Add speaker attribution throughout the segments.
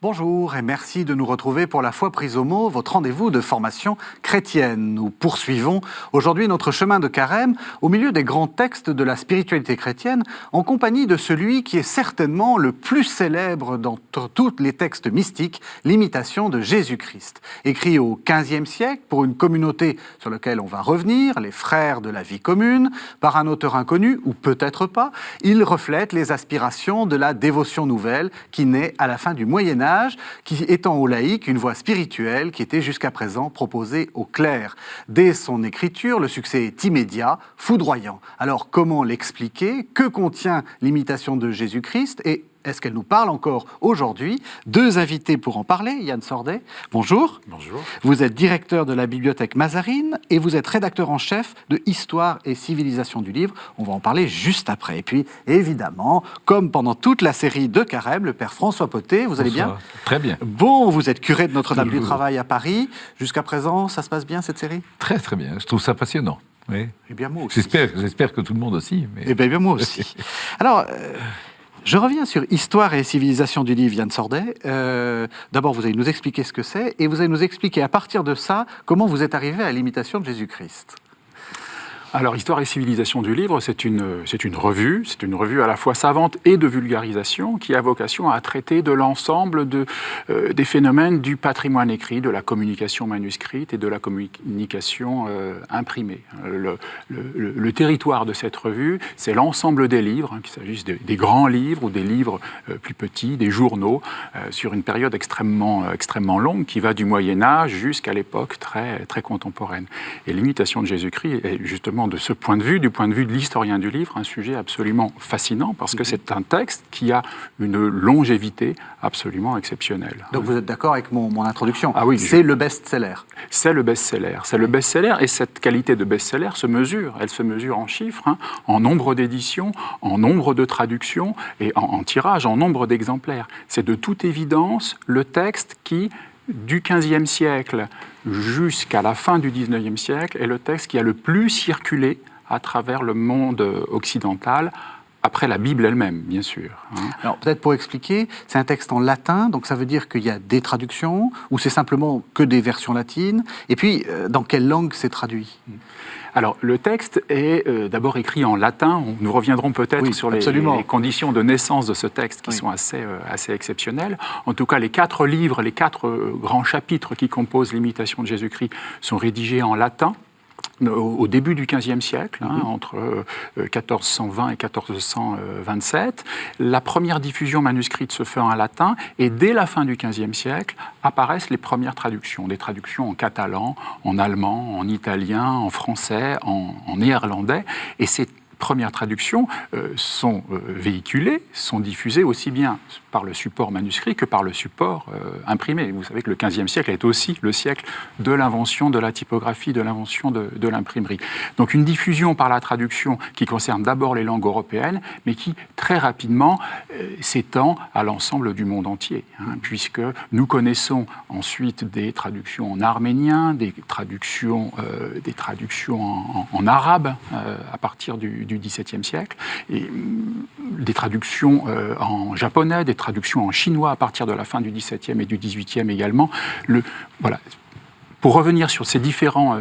Speaker 1: Bonjour et merci de nous retrouver pour La Foi prise au mot, votre rendez-vous de formation chrétienne. Nous poursuivons aujourd'hui notre chemin de carême au milieu des grands textes de la spiritualité chrétienne en compagnie de celui qui est certainement le plus célèbre d'entre tous les textes mystiques, l'Imitation de Jésus-Christ. Écrit au XVe siècle pour une communauté sur laquelle on va revenir, les frères de la vie commune, par un auteur inconnu ou peut-être pas, il reflète les aspirations de la dévotion nouvelle qui naît à la fin du Moyen-Âge, qui étant aux laïcs une voie spirituelle qui était jusqu'à présent proposée aux clercs. Dès son écriture, le succès est immédiat, foudroyant. Alors comment l'expliquer? Que contient l'Imitation de Jésus-Christ et est-ce qu'elle nous parle encore aujourd'hui? Deux invités pour en parler. Yann Sordet, bonjour.
Speaker 2: Bonjour.
Speaker 1: Vous êtes directeur de la bibliothèque Mazarine et vous êtes rédacteur en chef de Histoire et civilisation du livre. On va en parler juste après. Et puis, évidemment, comme pendant toute la série de Carême, le père François Potet, vous allez bien?
Speaker 2: Très bien.
Speaker 1: Bon, vous êtes curé de Notre-Dame du Travail à Paris. Jusqu'à présent, ça se passe bien cette série?
Speaker 2: Très très bien. Je trouve ça passionnant. Oui.
Speaker 1: Eh bien, moi aussi.
Speaker 2: J'espère que tout le monde aussi. Mais...
Speaker 1: Eh bien, moi aussi. Alors... je reviens sur Histoire et civilisation du livre, Yann Sordet. D'abord, vous allez nous expliquer ce que c'est, et vous allez nous expliquer à partir de ça comment vous êtes arrivé à l'Imitation de Jésus-Christ.
Speaker 3: Alors, Histoire et civilisation du livre, c'est une revue à la fois savante et de vulgarisation qui a vocation à traiter de l'ensemble des phénomènes du patrimoine écrit, de la communication manuscrite et de la communication imprimée. Le territoire de cette revue, c'est l'ensemble des livres, qu'il s'agisse des grands livres ou des livres plus petits, des journaux, sur une période extrêmement longue qui va du Moyen-Âge jusqu'à l'époque très, très contemporaine. Et l'Imitation de Jésus-Christ est justement de ce point de vue, du point de vue de l'historien du livre, un sujet absolument fascinant parce que c'est un texte qui a une longévité absolument exceptionnelle.
Speaker 1: Donc vous êtes d'accord avec mon introduction?
Speaker 3: Ah oui,
Speaker 1: c'est le best-seller.
Speaker 3: C'est le best-seller. C'est le best-seller et cette qualité de best-seller se mesure. Elle se mesure en chiffres, en nombre d'éditions, en nombre de traductions et en tirage, en nombre d'exemplaires. C'est de toute évidence le texte qui, du XVe siècle jusqu'à la fin du XIXe siècle, est le texte qui a le plus circulé à travers le monde occidental, après la Bible elle-même, bien sûr.
Speaker 1: Alors, peut-être pour expliquer, c'est un texte en latin, donc ça veut dire qu'il y a des traductions, ou c'est simplement que des versions latines? Et puis, dans quelle langue c'est traduit?
Speaker 3: Alors, le texte est d'abord écrit en latin. Nous reviendrons peut-être sur les conditions de naissance de ce texte qui sont assez exceptionnelles. En tout cas, les quatre grands chapitres qui composent l'Imitation de Jésus-Christ sont rédigés en latin au début du XVe siècle, entre 1420 et 1427. La première diffusion manuscrite se fait en latin et dès la fin du XVe siècle apparaissent les premières traductions, des traductions en catalan, en allemand, en italien, en français, en néerlandais. Et ces premières traductions sont véhiculées, sont diffusées aussi bien par le support manuscrit que par le support imprimé. Vous savez que le XVe siècle est aussi le siècle de l'invention de la typographie, de l'invention de l'imprimerie. Donc une diffusion par la traduction qui concerne d'abord les langues européennes, mais qui très rapidement s'étend à l'ensemble du monde entier, puisque nous connaissons ensuite des traductions en arménien, des traductions en arabe à partir du XVIIe siècle, et des traductions en japonais, des traductions en chinois à partir de la fin du XVIIe et du XVIIIe également. Voilà. Pour revenir sur ces différents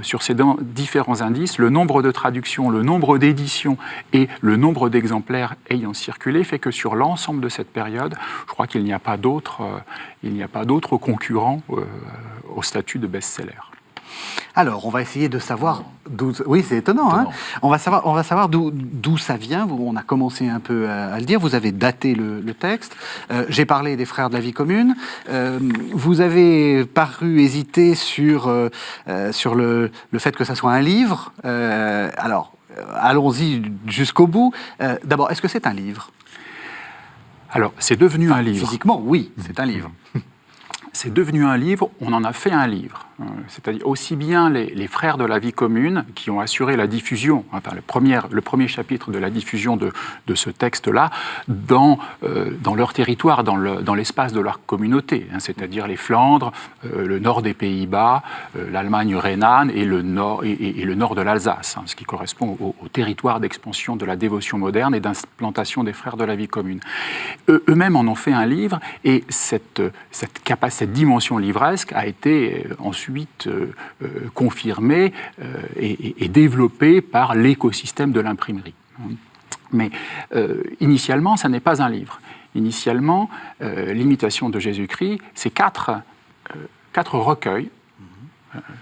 Speaker 3: indices, le nombre de traductions, le nombre d'éditions et le nombre d'exemplaires ayant circulé fait que sur l'ensemble de cette période, je crois qu'il n'y a pas d'autres concurrents au statut de best-seller.
Speaker 1: Alors, on va essayer de savoir d'où... Oui, c'est étonnant. On va savoir d'où ça vient. On a commencé un peu à le dire. Vous avez daté le texte. J'ai parlé des frères de la vie commune. Vous avez paru hésiter sur le fait que ça soit un livre. Alors, allons-y jusqu'au bout. D'abord, est-ce que c'est un livre?
Speaker 3: Alors, c'est devenu un livre.
Speaker 1: Physiquement, oui, c'est un livre.
Speaker 3: c'est devenu un livre, on en a fait un livre. C'est-à-dire aussi bien les frères de la vie commune qui ont assuré la diffusion, enfin le premier chapitre de la diffusion de ce texte-là, dans leur territoire, dans l'espace de leur communauté, c'est-à-dire les Flandres, le nord des Pays-Bas, l'Allemagne rhénane et le nord de l'Alsace, ce qui correspond au territoire d'expansion de la dévotion moderne et d'implantation des frères de la vie commune. Eux-mêmes en ont fait un livre, et cette dimension livresque a été ensuite confirmée et développée par l'écosystème de l'imprimerie. Mais initialement, ça n'est pas un livre. Initialement, l'imitation de Jésus-Christ, c'est quatre recueils,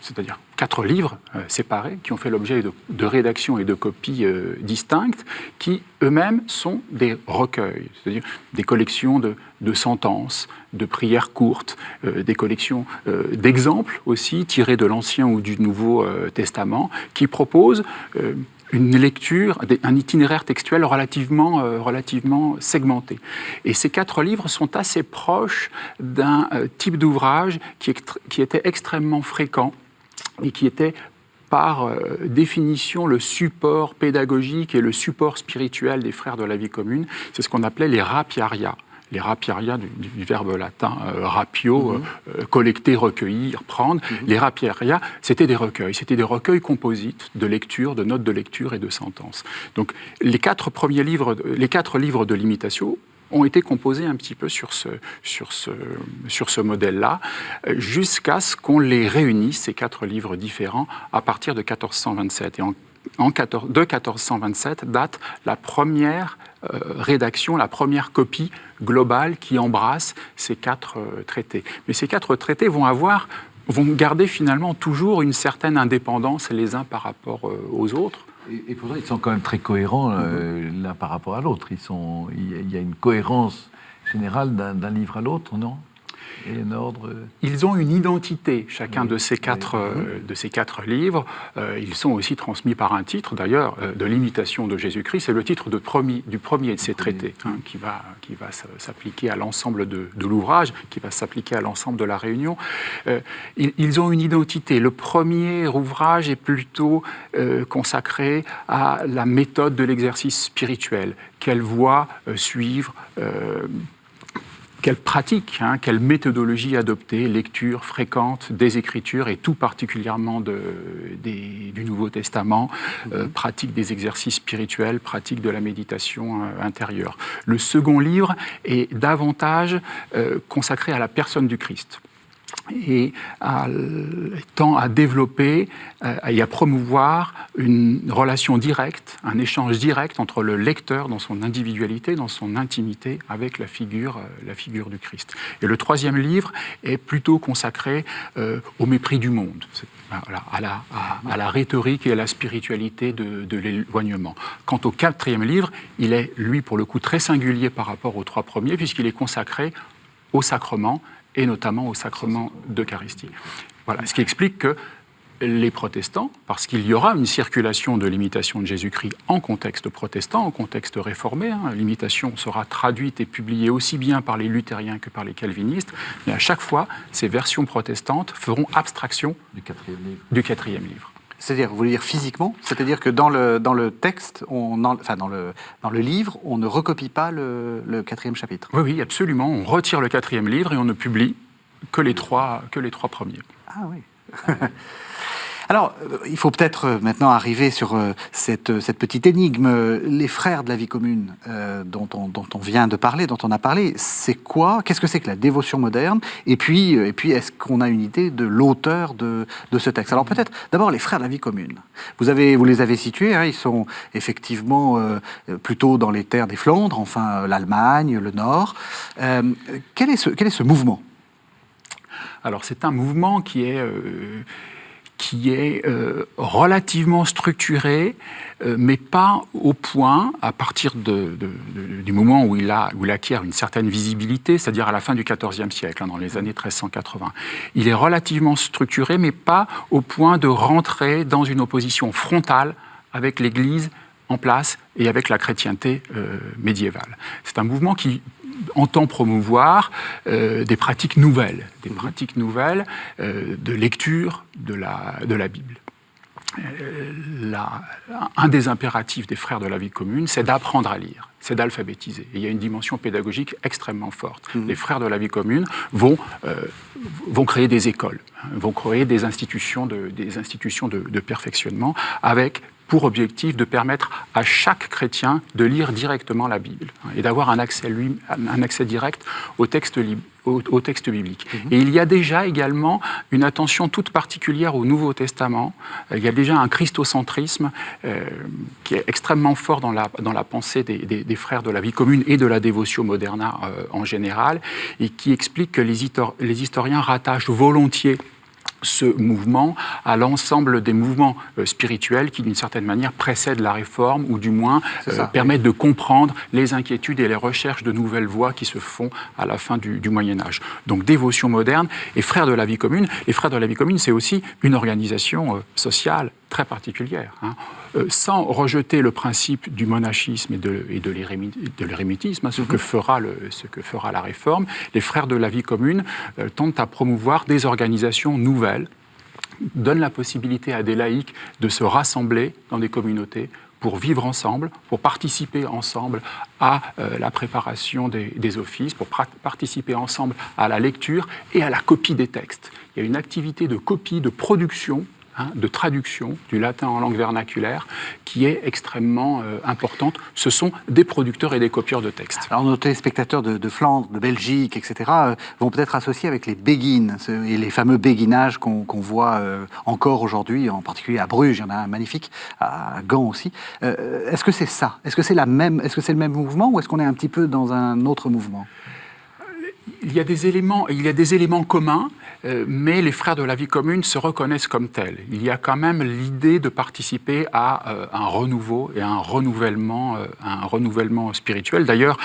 Speaker 3: c'est-à-dire 4 livres séparés qui ont fait l'objet de rédactions et de copies distinctes, qui eux-mêmes sont des recueils, c'est-à-dire des collections de sentences, de prières courtes, des collections d'exemples aussi tirés de l'Ancien ou du Nouveau Testament, qui proposent une lecture, un itinéraire textuel relativement segmenté. Et ces 4 livres sont assez proches d'un type d'ouvrage qui était extrêmement fréquent et qui était par définition le support pédagogique et le support spirituel des frères de la vie commune. C'est ce qu'on appelait les rapiaria. Les rapiaria, du verbe latin rapio, collecter, recueillir, prendre. Les rapiaria, c'était des recueils composites de lecture, de notes de lecture et de sentences. Donc les 4 livres de l'imitation ont été composés un petit peu sur ce modèle-là, jusqu'à ce qu'on les réunisse, ces 4 livres différents, à partir de 1427. Et de 1427 date la première rédaction, la première copie globale qui embrasse ces 4 traités. Mais ces 4 traités vont garder finalement toujours une certaine indépendance les uns par rapport aux autres.
Speaker 2: Et pourtant, ils sont quand même très cohérents l'un par rapport à l'autre. Il y a une cohérence générale d'un livre à l'autre, non ? Et un ordre...
Speaker 3: Ils ont une identité, chacun de ces quatre livres. Ils sont aussi transmis par un titre, d'ailleurs, de l'imitation de Jésus-Christ. C'est le titre du premier de ces traités, qui va s'appliquer à l'ensemble de l'ouvrage, qui va s'appliquer à l'ensemble de la réunion. Ils ont une identité. Le premier ouvrage est plutôt consacré à la méthode de l'exercice spirituel. Quelle voie suivre quelle pratique, quelle méthodologie adopter, lecture fréquente des Écritures et tout particulièrement du Nouveau Testament, pratique des exercices spirituels, pratique de la méditation intérieure. Le second livre est davantage consacré à la personne du Christ et tend à développer et à promouvoir une relation directe, un échange direct entre le lecteur dans son individualité, dans son intimité avec la figure du Christ. Et le troisième livre est plutôt consacré au mépris du monde, à la rhétorique et à la spiritualité de l'éloignement. Quant au quatrième livre, il est, lui, pour le coup, très singulier par rapport aux 3 premiers, puisqu'il est consacré au sacrement, et notamment au sacrement d'Eucharistie. Voilà, ce qui explique que les protestants, parce qu'il y aura une circulation de l'imitation de Jésus-Christ en contexte protestant, en contexte réformé, l'imitation sera traduite et publiée aussi bien par les luthériens que par les calvinistes, mais à chaque fois, ces versions protestantes feront abstraction du quatrième livre.
Speaker 1: C'est-à-dire, vous voulez dire physiquement ? C'est-à-dire que dans le texte, dans le livre, on ne recopie pas le 4e chapitre ?
Speaker 3: Oui, absolument. On retire le 4e livre et on ne publie que les trois premiers.
Speaker 1: Ah oui. Alors, il faut peut-être maintenant arriver sur cette petite énigme. Les frères de la vie commune dont on vient de parler, dont on a parlé, c'est quoi ? Qu'est-ce que c'est que la dévotion moderne ? Et puis, est-ce qu'on a une idée de l'auteur de ce texte ? Alors peut-être d'abord les frères de la vie commune. Vous les avez situés, ils sont effectivement plutôt dans les terres des Flandres, enfin l'Allemagne, le Nord. Quel est ce mouvement ?
Speaker 3: Alors c'est un mouvement qui est relativement structuré, mais pas au point, à partir du moment où il acquiert une certaine visibilité, c'est-à-dire à la fin du XIVe siècle, dans les années 1380. Il est relativement structuré, mais pas au point de rentrer dans une opposition frontale avec l'Église en place et avec la chrétienté médiévale. C'est un mouvement qui entend promouvoir des pratiques nouvelles, de lecture de la Bible. Un des impératifs des Frères de la vie commune, c'est d'apprendre à lire, c'est d'alphabétiser. Et il y a une dimension pédagogique extrêmement forte. Les Frères de la vie commune vont créer des écoles, vont créer des institutions de perfectionnement avec pour objectif de permettre à chaque chrétien de lire directement la Bible et d'avoir un accès direct au texte biblique. Et il y a déjà également une attention toute particulière au Nouveau Testament. Il y a déjà un christocentrisme qui est extrêmement fort dans la pensée des Frères de la vie commune et de la Devotio Moderna en général, et qui explique que les historiens rattachent volontiers ce mouvement à l'ensemble des mouvements spirituels qui, d'une certaine manière, précèdent la Réforme ou du moins permettent de comprendre les inquiétudes et les recherches de nouvelles voies qui se font à la fin du Moyen-Âge. Donc, dévotion moderne et Frères de la vie commune. Et Frères de la vie commune, c'est aussi une organisation sociale très particulière, sans rejeter le principe du monachisme et de l'érémitisme, ce que fera la Réforme. Les Frères de la vie commune tentent à promouvoir des organisations nouvelles, donnent la possibilité à des laïcs de se rassembler dans des communautés pour vivre ensemble, pour participer ensemble à la préparation des offices, pour participer ensemble à la lecture et à la copie des textes. Il y a une activité de copie, de production, de traduction du latin en langue vernaculaire qui est extrêmement importante. Ce sont des producteurs et des copieurs de textes.
Speaker 1: Alors nos téléspectateurs de Flandre, de Belgique, etc. Vont peut-être associer avec les béguines et les fameux béguinages qu'on voit encore aujourd'hui, en particulier à Bruges, il y en a un magnifique, à Gand aussi. Est-ce que c'est ça ? Est-ce que c'est le même mouvement ou est-ce qu'on est un petit peu dans un autre mouvement ?
Speaker 3: Il y a des éléments communs, mais les Frères de la vie commune se reconnaissent comme tels. Il y a quand même l'idée de participer à un renouveau et un renouvellement spirituel. D'ailleurs,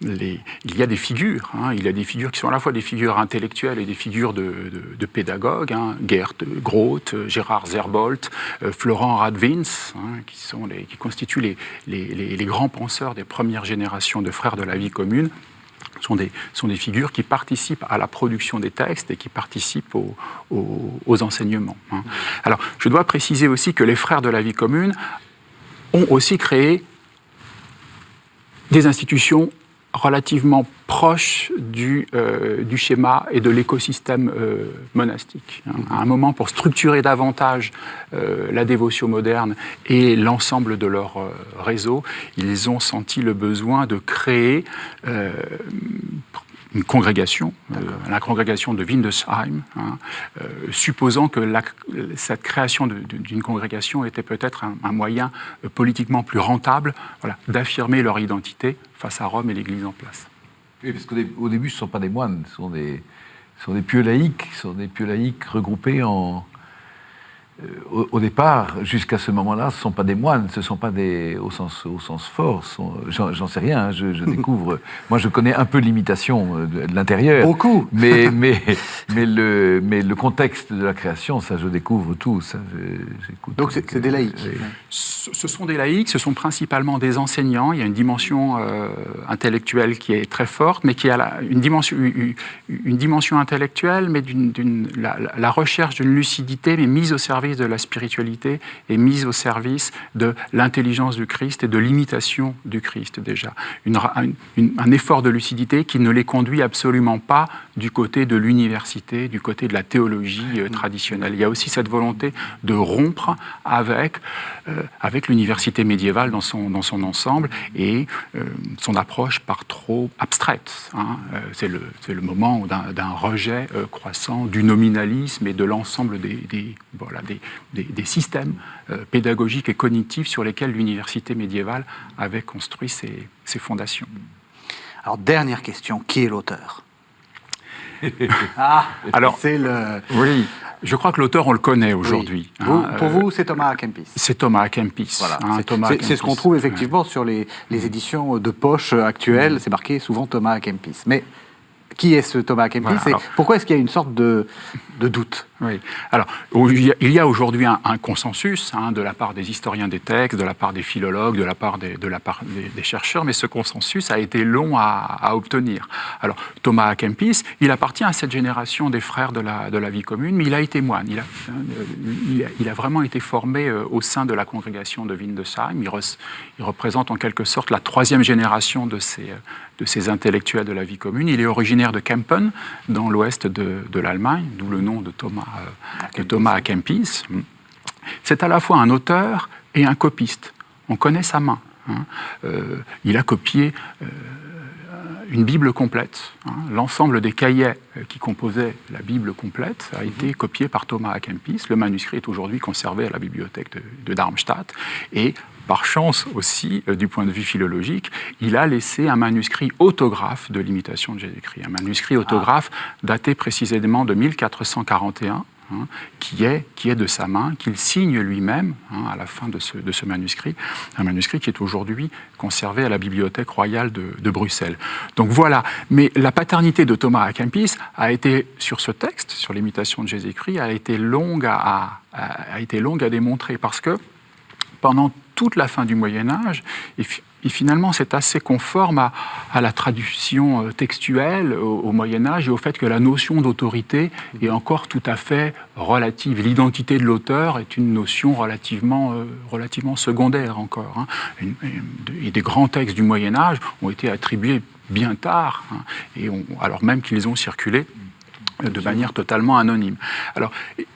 Speaker 3: il y a des figures. Il y a des figures qui sont à la fois des figures intellectuelles et des figures de pédagogues. Gerd Groth, Gérard Zerbold, Florent Radwins, qui constituent les grands penseurs des premières générations de Frères de la vie commune. Sont des figures qui participent à la production des textes et qui participent aux enseignements. Alors, je dois préciser aussi que les Frères de la vie commune ont aussi créé des institutions relativement proches du schéma et de l'écosystème monastique. À un moment, pour structurer davantage la dévotion moderne et l'ensemble de leur réseau, ils ont senti le besoin de créer une congrégation, la congrégation de Windesheim, supposant que cette création d'une congrégation était peut-être un moyen politiquement plus rentable d'affirmer leur identité face à Rome et l'Église en place.
Speaker 2: Oui, parce qu'au début, ce ne sont pas des moines, ce sont des pieux laïcs, regroupés au départ, jusqu'à ce moment-là, ce ne sont pas des moines, ce ne sont pas au sens fort, j'en sais rien, je découvre. Moi, je connais un peu l'imitation de l'intérieur.
Speaker 1: Beaucoup.
Speaker 2: Mais le contexte de la création, ça, je découvre tout. Ça, j'écoute.
Speaker 1: Donc, c'est des laïcs.
Speaker 3: Ce sont des laïcs, ce sont principalement des enseignants. Il y a une dimension intellectuelle qui est très forte, mais qui a une dimension intellectuelle, mais la recherche d'une lucidité, mais mise au service de la spiritualité et mise au service de l'intelligence du Christ et de l'imitation du Christ déjà. Un effort de lucidité qui ne les conduit absolument pas du côté de l'université, du côté de la théologie traditionnelle. Il y a aussi cette volonté de rompre avec l'université médiévale dans son ensemble et son approche par trop abstraite. C'est le moment d'un rejet croissant du nominalisme et de l'ensemble des systèmes pédagogiques et cognitifs sur lesquels l'université médiévale avait construit ses fondations.
Speaker 1: Alors, dernière question, qui est l'auteur ?
Speaker 3: Alors,
Speaker 1: c'est le...
Speaker 3: Oui, je crois que l'auteur, on le connaît aujourd'hui.
Speaker 1: Oui. Pour vous, c'est Thomas à Kempis.
Speaker 3: C'est Thomas à Kempis.
Speaker 1: Voilà. C'est ce qu'on trouve effectivement sur les éditions de poche actuelles. C'est marqué souvent Thomas à Kempis. Mais qui est ce Thomas à Kempis et pourquoi est-ce qu'il y a une sorte de doute ?
Speaker 3: Oui. Alors, il y a aujourd'hui un consensus de la part des historiens des textes, de la part des philologues, de la part des chercheurs, mais ce consensus a été long à obtenir. Alors, Thomas à Kempis, il appartient à cette génération des frères de la vie commune, mais il a été moine. Il a vraiment été formé au sein de la congrégation de Windesheim. Il représente en quelque sorte la troisième génération de ces intellectuels de la vie commune. Il est originaire de Kempen, dans l'ouest de l'Allemagne, d'où le nom de Thomas à Kempis. C'est à la fois un auteur et un copiste. On connaît sa main. Il a copié une Bible complète. L'ensemble des cahiers qui composaient la Bible complète a été copié par Thomas à Kempis. Le manuscrit est aujourd'hui conservé à la bibliothèque de Darmstadt. Et par chance aussi, du point de vue philologique, il a laissé un manuscrit autographe de l'imitation de Jésus-Christ. Un manuscrit autographe daté précisément de 1441, qui est de sa main, qu'il signe lui-même à la fin de ce manuscrit, un manuscrit qui est aujourd'hui conservé à la Bibliothèque royale de Bruxelles. Donc voilà, mais la paternité de Thomas à Kempis a été, sur ce texte, sur l'imitation de Jésus-Christ, a été longue à démontrer, parce que pendant toute la fin du Moyen-Âge, et finalement, c'est assez conforme à la tradition textuelle au Moyen-Âge et au fait que la notion d'autorité est encore tout à fait relative. L'identité de l'auteur est une notion relativement secondaire encore. Et des grands textes du Moyen-Âge ont été attribués bien tard, alors même qu'ils ont circulé de manière totalement anonyme. Alors,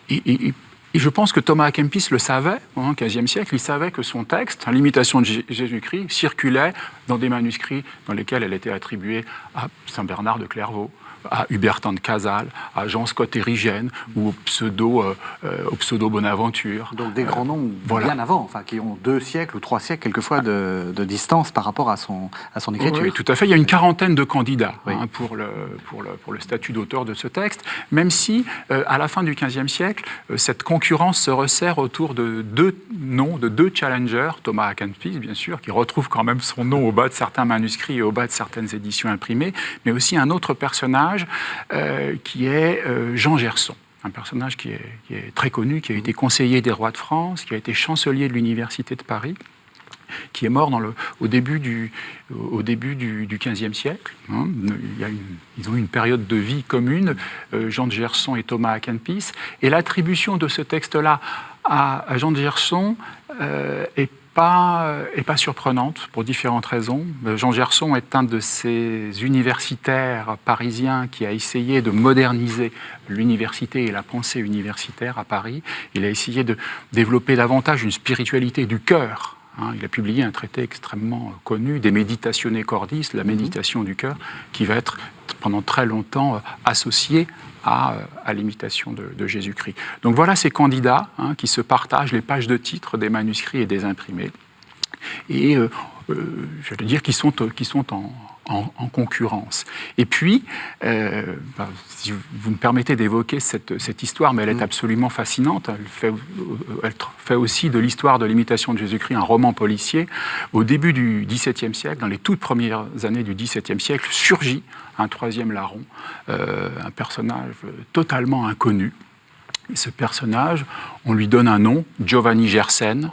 Speaker 3: et je pense que Thomas à Kempis le savait, au XVe siècle, il savait que son texte, l'imitation de Jésus-Christ, circulait dans des manuscrits dans lesquels elle était attribuée à Saint Bernard de Clairvaux, à Hubertin de Cazales, à Jean Scott Érigène ou au pseudo Bonaventure.
Speaker 1: Donc des grands noms bien avant, qui ont 2 siècles ou 3 siècles quelquefois de distance par rapport à son écriture.
Speaker 3: Oui, tout à fait. Il y a une quarantaine de candidats pour le statut d'auteur de ce texte, même si à la fin du XVe siècle, cette concurrence se resserre autour de 2 noms, de 2 challengers, Thomas à Kempis bien sûr, qui retrouve quand même son nom au bas de certains manuscrits et au bas de certaines éditions imprimées, mais aussi un autre personnage qui est Jean Gerson, un personnage qui est très connu, qui a été conseiller des rois de France, qui a été chancelier de l'Université de Paris, qui est mort au début du XVe siècle. Ils ont eu une période de vie commune, Jean de Gerson et Thomas à Kempis, et l'attribution de ce texte-là à Jean de Gerson est pas surprenante pour différentes raisons. Jean Gerson est un de ces universitaires parisiens qui a essayé de moderniser l'université et la pensée universitaire à Paris. Il a essayé de développer davantage une spiritualité du cœur. Il a publié un traité extrêmement connu, des Meditatione Cordis, la méditation du cœur, qui va être pendant très longtemps associé à l'imitation de Jésus-Christ. Donc voilà ces candidats qui se partagent les pages de titres des manuscrits et des imprimés. Et je veux dire qu'ils sont en concurrence. Et puis, si vous me permettez d'évoquer cette histoire, mais elle est absolument fascinante, elle fait aussi de l'histoire de l'imitation de Jésus-Christ un roman policier. Au début du XVIIe siècle, dans les toutes premières années du XVIIe siècle, surgit un 3e larron, un personnage totalement inconnu. Et ce personnage, on lui donne un nom, Giovanni Gersen.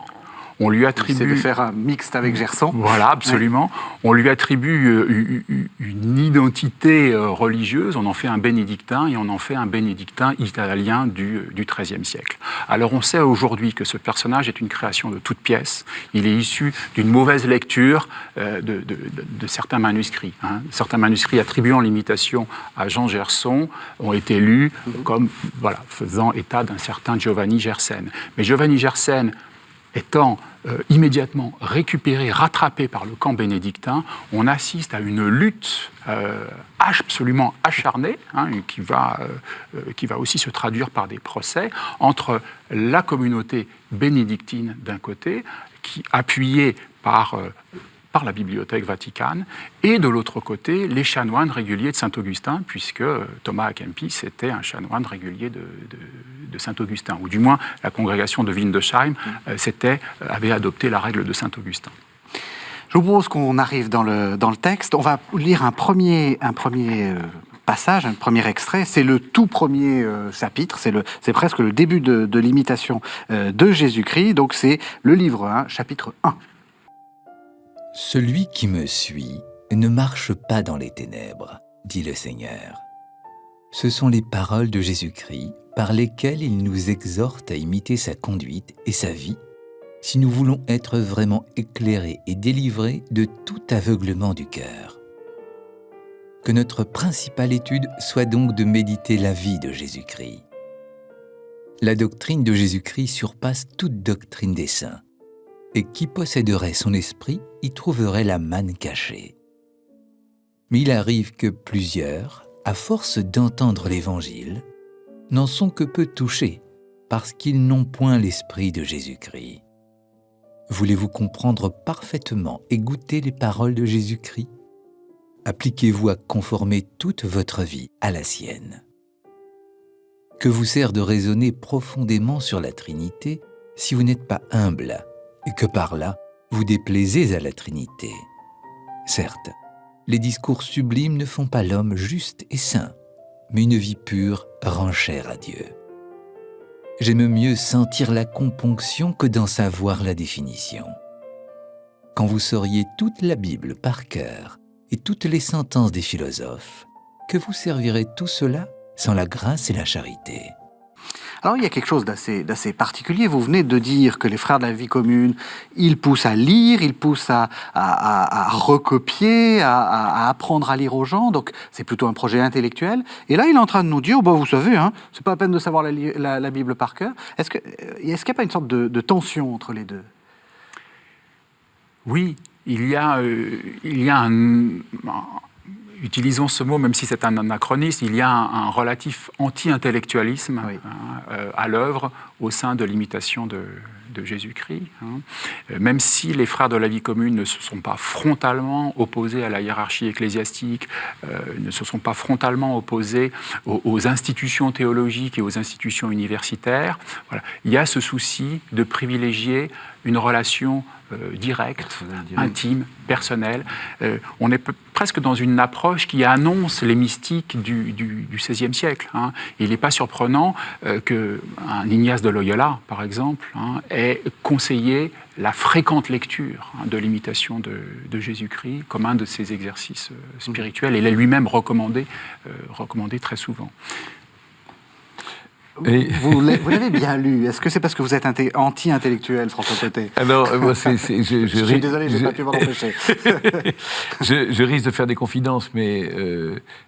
Speaker 3: On lui attribue...
Speaker 1: Il essaie de faire un mixte avec Gerson.
Speaker 3: Voilà, absolument. Ouais. On lui attribue une identité religieuse, on en fait un bénédictin, et on en fait un bénédictin italien du XIIIe siècle. Alors on sait aujourd'hui que ce personnage est une création de toute pièce. Il est issu d'une mauvaise lecture de certains manuscrits. Certains manuscrits attribuant l'imitation à Jean Gerson ont été lus comme faisant état d'un certain Giovanni Gersen. Mais Giovanni Gersen étant immédiatement récupéré, rattrapé par le camp bénédictin, on assiste à une lutte absolument acharnée, qui va aussi se traduire par des procès, entre la communauté bénédictine d'un côté, qui appuyée par la Bibliothèque Vaticane, et de l'autre côté, les chanoines réguliers de Saint-Augustin, puisque Thomas à Kempis était un chanoine régulier de Saint-Augustin, ou du moins la congrégation de Windesheim avait adopté la règle de Saint-Augustin.
Speaker 1: Je vous propose qu'on arrive dans le texte. On va lire un premier passage, un premier extrait. C'est le tout premier chapitre, c'est presque le début de l'imitation de Jésus-Christ. Donc c'est le livre 1, chapitre 1.
Speaker 4: Celui qui me suit ne marche pas dans les ténèbres, dit le Seigneur. Ce sont les paroles de Jésus-Christ par lesquelles il nous exhorte à imiter sa conduite et sa vie si nous voulons être vraiment éclairés et délivrés de tout aveuglement du cœur. Que notre principale étude soit donc de méditer la vie de Jésus-Christ. La doctrine de Jésus-Christ surpasse toute doctrine des saints, et qui posséderait son esprit y trouverait la manne cachée. Mais il arrive que plusieurs, à force d'entendre l'Évangile, n'en sont que peu touchés, parce qu'ils n'ont point l'esprit de Jésus-Christ. Voulez-vous comprendre parfaitement et goûter les paroles de Jésus-Christ ? Appliquez-vous à conformer toute votre vie à la sienne. Que vous sert de raisonner profondément sur la Trinité si vous n'êtes pas humble et que par là, vous déplaisez à la Trinité ? Certes, les discours sublimes ne font pas l'homme juste et saint, mais une vie pure rend chère à Dieu. J'aime mieux sentir la componction que d'en savoir la définition. Quand vous sauriez toute la Bible par cœur et toutes les sentences des philosophes, que vous servirait tout cela sans la grâce et la charité ?
Speaker 1: Alors il y a quelque chose d'assez particulier. Vous venez de dire que les frères de la vie commune, ils poussent à lire, ils poussent à recopier, à apprendre à lire aux gens. Donc c'est plutôt un projet intellectuel. Et là, il est en train de nous dire, vous savez, c'est pas la peine de savoir la Bible par cœur. Est-ce qu'il n'y a pas une sorte de tension entre les deux ?
Speaker 3: Oui, il y a utilisons ce mot, même si c'est un anachronisme, il y a un relatif anti-intellectualisme à l'œuvre au sein de l'imitation de Jésus-Christ. Même si les frères de la vie commune ne se sont pas frontalement opposés à la hiérarchie ecclésiastique, ne se sont pas frontalement opposés aux institutions théologiques et aux institutions universitaires, voilà. Il y a ce souci de privilégier une relation directe, intime, personnelle. On est presque dans une approche qui annonce les mystiques du XVIe siècle. Il n'est pas surprenant qu'un Ignace de Loyola, par exemple, ait conseillé la fréquente lecture de l'imitation de Jésus-Christ comme un de ses exercices spirituels, et l'a lui-même recommandé très souvent.
Speaker 1: Vous l'avez bien lu. Est-ce que c'est parce que vous êtes anti-intellectuel, François Côté ?
Speaker 2: Alors, moi, je
Speaker 1: suis désolé, je n'ai pas pu m'en empêcher.
Speaker 2: je risque de faire des confidences, mais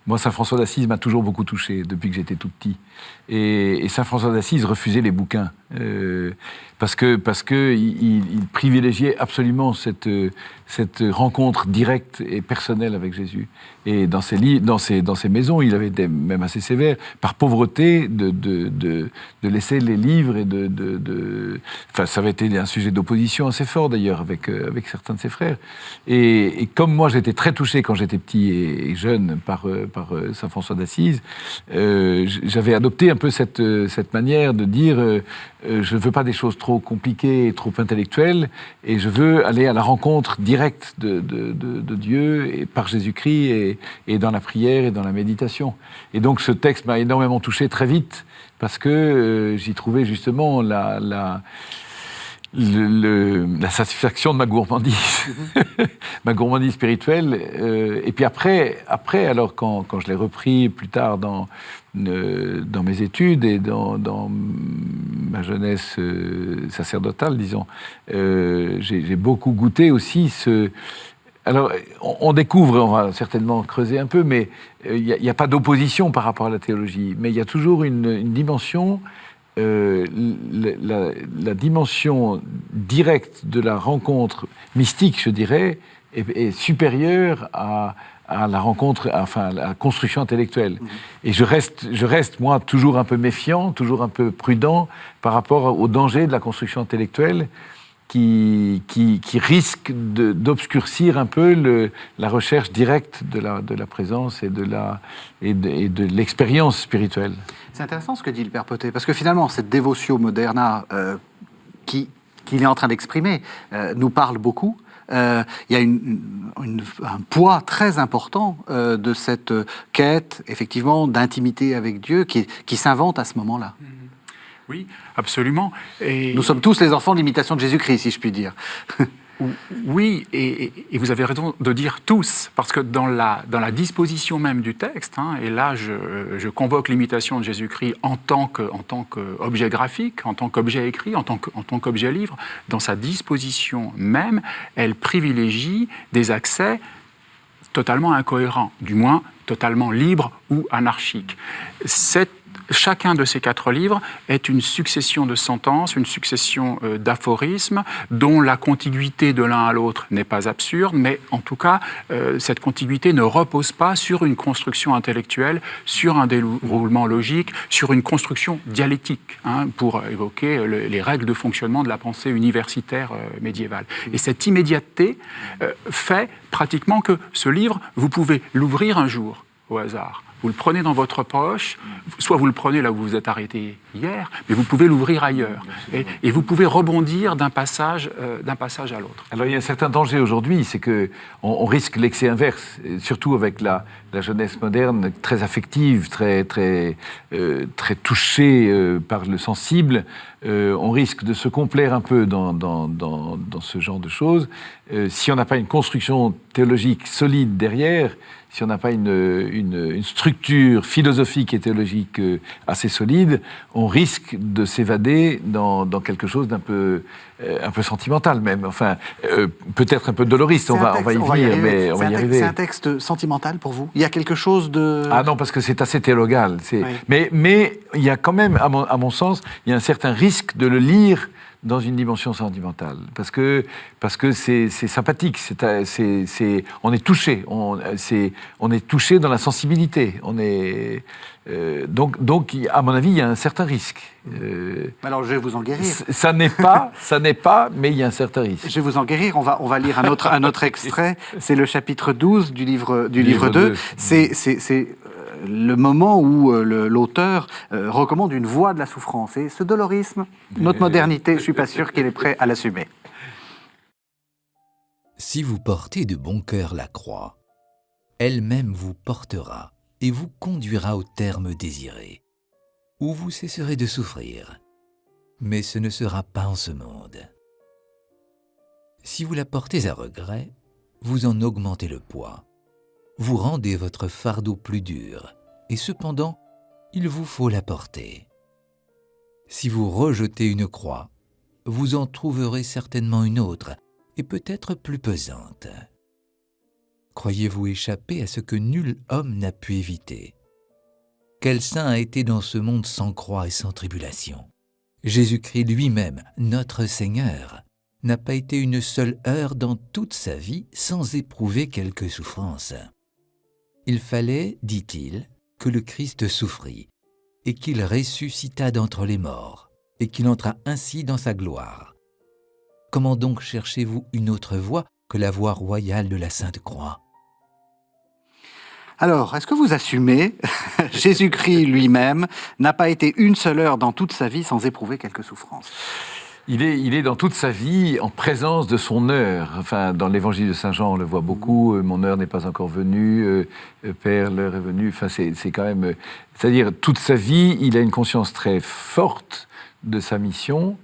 Speaker 2: moi, Saint François d'Assise m'a toujours beaucoup touché depuis que j'étais tout petit. Et Saint François d'Assise refusait les bouquins parce que il privilégiait absolument cette rencontre directe et personnelle avec Jésus. Et dans ses maisons, il avait été même assez sévère par pauvreté de laisser les livres et enfin, ça avait été un sujet d'opposition assez fort d'ailleurs avec certains de ses frères. Et comme moi, j'étais très touché quand j'étais petit et jeune par Saint François d'Assise, j'avais adopté un peu cette manière de dire je ne veux pas des choses trop compliquées et trop intellectuelles, et je veux aller à la rencontre directe de Dieu et par Jésus-Christ et dans la prière et dans la méditation. Et donc ce texte m'a énormément touché très vite parce que j'y trouvais justement la satisfaction de ma gourmandise, ma gourmandise spirituelle. Et puis après, alors quand je l'ai repris plus tard dans mes études et dans ma jeunesse sacerdotale, disons, j'ai beaucoup goûté aussi Alors, on découvre, on va certainement creuser un peu, mais il n'y a pas d'opposition par rapport à la théologie, mais il y a toujours une dimension. La dimension directe de la rencontre mystique, je dirais, est supérieure à la rencontre, enfin à la construction intellectuelle. Et je reste moi toujours un peu méfiant, toujours un peu prudent par rapport au danger de la construction intellectuelle qui risque d'obscurcir un peu la recherche directe de la présence et de l'expérience spirituelle.
Speaker 1: C'est intéressant ce que dit le Père Potet, parce que finalement, cette dévotio moderna qu'il est en train d'exprimer nous parle beaucoup. il y a un poids très important de cette quête, effectivement, d'intimité avec Dieu qui s'invente à ce moment-là.
Speaker 3: Oui, absolument. Et
Speaker 1: nous sommes tous les enfants de l'imitation de Jésus-Christ, si je puis dire.
Speaker 3: Oui, et vous avez raison de dire tous, parce que dans la disposition même du texte, et là je convoque l'imitation de Jésus-Christ en tant qu'objet graphique, en tant qu'objet écrit, en tant qu'objet livre, dans sa disposition même, elle privilégie des accès totalement incohérents, du moins totalement libres ou anarchiques. Chacun de ces 4 livres est une succession de sentences, une succession d'aphorismes dont la contiguïté de l'un à l'autre n'est pas absurde, mais en tout cas, cette contiguïté ne repose pas sur une construction intellectuelle, sur un déroulement logique, sur une construction dialectique, pour évoquer les règles de fonctionnement de la pensée universitaire médiévale. Et cette immédiateté fait pratiquement que ce livre, vous pouvez l'ouvrir un jour au hasard. Vous le prenez dans votre poche, soit vous le prenez là où vous vous êtes arrêté hier, mais vous pouvez l'ouvrir ailleurs. Et vous pouvez rebondir d'un passage à l'autre.
Speaker 2: Alors il y a un certain danger aujourd'hui, c'est qu'on risque l'excès inverse, surtout avec la jeunesse moderne, très affective, très touchée par le sensible. On risque de se complaire un peu dans ce genre de choses. Si on n'a pas une construction théologique solide derrière, si on n'a pas une structure philosophique et théologique assez solide, on risque de s'évader dans quelque chose d'un peu sentimental même. Enfin, peut-être un peu doloriste, on va y venir, mais on va y arriver.
Speaker 1: C'est un texte sentimental pour vous ? Il y a quelque chose de...
Speaker 2: Ah non, parce que c'est assez théologal. Oui. Mais il y a quand même, à mon sens, il y a un certain risque de le lire dans une dimension sentimentale, parce que c'est sympathique, on est touché, on est touché dans la sensibilité, donc à mon avis il y a un certain risque.
Speaker 1: Alors je vais vous en guérir.
Speaker 2: Ça n'est pas, mais il y a un certain risque.
Speaker 1: Je vais vous en guérir. On va lire un autre extrait. C'est le chapitre 12 du livre 2. C'est le moment où l'auteur recommande une voie de la souffrance. Et ce dolorisme, notre modernité, je ne suis pas sûr qu'il est prêt à l'assumer.
Speaker 4: Si vous portez de bon cœur la croix, elle-même vous portera et vous conduira au terme désiré, où vous cesserez de souffrir. Mais ce ne sera pas en ce monde. Si vous la portez à regret, vous en augmentez le poids. Vous rendez votre fardeau plus dur, et cependant, il vous faut la porter. Si vous rejetez une croix, vous en trouverez certainement une autre, et peut-être plus pesante. Croyez-vous échapper à ce que nul homme n'a pu éviter ? Quel saint a été dans ce monde sans croix et sans tribulation ? Jésus-Christ lui-même, notre Seigneur, n'a pas été une seule heure dans toute sa vie sans éprouver quelque souffrance. Il fallait, dit-il, que le Christ souffrit, et qu'il ressuscita d'entre les morts, et qu'il entra ainsi dans sa gloire. Comment donc cherchez-vous une autre voie que la voie royale de la Sainte Croix ?
Speaker 1: Alors, est-ce que vous assumez, Jésus-Christ lui-même n'a pas été une seule heure dans toute sa vie sans éprouver quelque souffrance ?
Speaker 2: Il est dans toute sa vie en présence de son heure. Enfin, dans l'évangile de Saint Jean, on le voit beaucoup. Mon heure n'est pas encore venue. Père, l'heure est venue. Enfin, c'est quand même... C'est-à-dire, toute sa vie, il a une conscience très forte de sa mission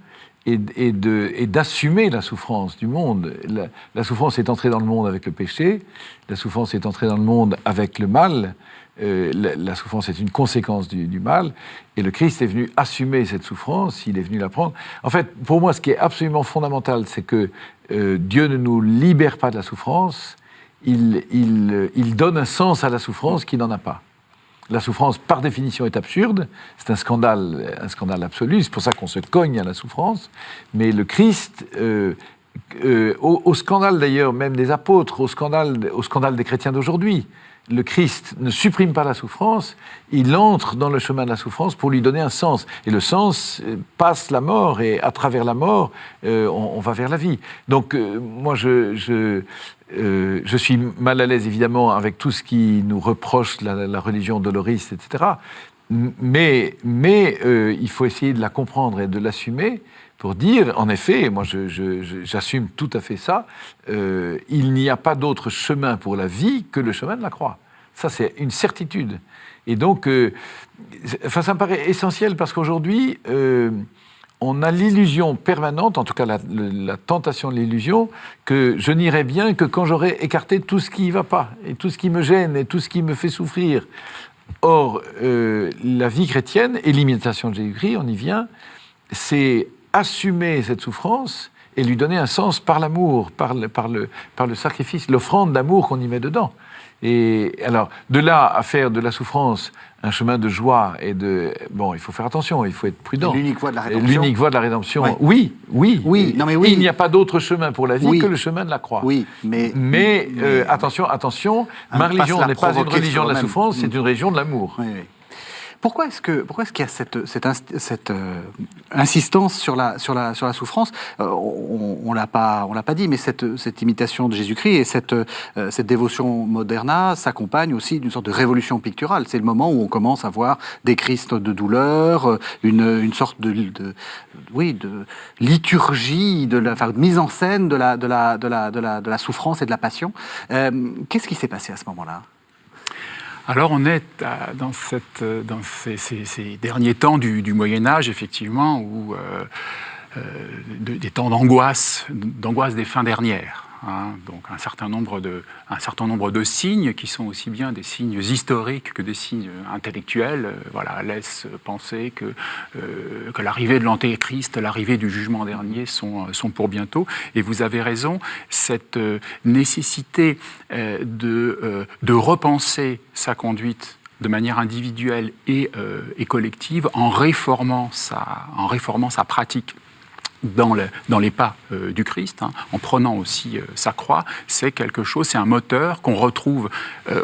Speaker 2: et d'assumer la souffrance du monde. La souffrance est entrée dans le monde avec le péché. La souffrance est entrée dans le monde avec le mal. La souffrance est une conséquence du mal, et le Christ est venu assumer cette souffrance, il est venu la prendre. En fait, pour moi, ce qui est absolument fondamental, c'est que Dieu ne nous libère pas de la souffrance, il donne un sens à la souffrance qui n'en a pas. La souffrance, par définition, est absurde, c'est un scandale absolu, c'est pour ça qu'on se cogne à la souffrance, mais le Christ... au scandale d'ailleurs, même des apôtres, au scandale des chrétiens d'aujourd'hui, le Christ ne supprime pas la souffrance, il entre dans le chemin de la souffrance pour lui donner un sens. Et le sens passe la mort, et à travers la mort, on va vers la vie. Donc moi, je suis mal à l'aise, évidemment, avec tout ce qui nous reproche la religion doloriste, etc. Mais il faut essayer de la comprendre et de l'assumer, pour dire, en effet, moi j'assume tout à fait ça, il n'y a pas d'autre chemin pour la vie que le chemin de la croix. Ça, c'est une certitude. Et donc, ça me paraît essentiel parce qu'aujourd'hui, on a l'illusion permanente, en tout cas la tentation de l'illusion, que je n'irai bien que quand j'aurai écarté tout ce qui ne va pas, et tout ce qui me gêne, et tout ce qui me fait souffrir. Or, la vie chrétienne et l'imitation de Jésus-Christ, on y vient, c'est assumer cette souffrance et lui donner un sens par l'amour, par le sacrifice, l'offrande d'amour qu'on y met dedans. Et alors, de là à faire de la souffrance un chemin de joie et de... Bon, il faut faire attention, il faut être prudent.
Speaker 1: L'unique voie de la rédemption.
Speaker 2: L'unique voie de la rédemption, oui.
Speaker 1: Non, mais oui.
Speaker 2: Il n'y a pas d'autre chemin pour la vie que le chemin de la croix.
Speaker 1: Oui, mais
Speaker 2: attention, ma religion n'est pas une religion de la souffrance, c'est une religion de l'amour.
Speaker 1: Oui. Pourquoi est-ce qu'il y a cette insistance sur la souffrance? On l'a pas dit, mais cette imitation de Jésus-Christ et cette dévotion moderna s'accompagne aussi d'une sorte de révolution picturale. C'est le moment où on commence à voir des Christ de douleur, une sorte de liturgie, de mise en scène de la souffrance et de la passion. Qu'est-ce qui s'est passé à ce moment-là?
Speaker 3: Alors on est dans ces derniers temps du Moyen-Âge, effectivement, où des temps d'angoisse des fins dernières. Donc un certain nombre de signes qui sont aussi bien des signes historiques que des signes intellectuels laissent penser que l'arrivée de l'Antéchrist, l'arrivée du jugement dernier sont pour bientôt. Et vous avez raison, cette nécessité de repenser sa conduite de manière individuelle et collective en réformant sa pratique dans les pas du Christ, en prenant aussi sa croix, c'est quelque chose, c'est un moteur qu'on retrouve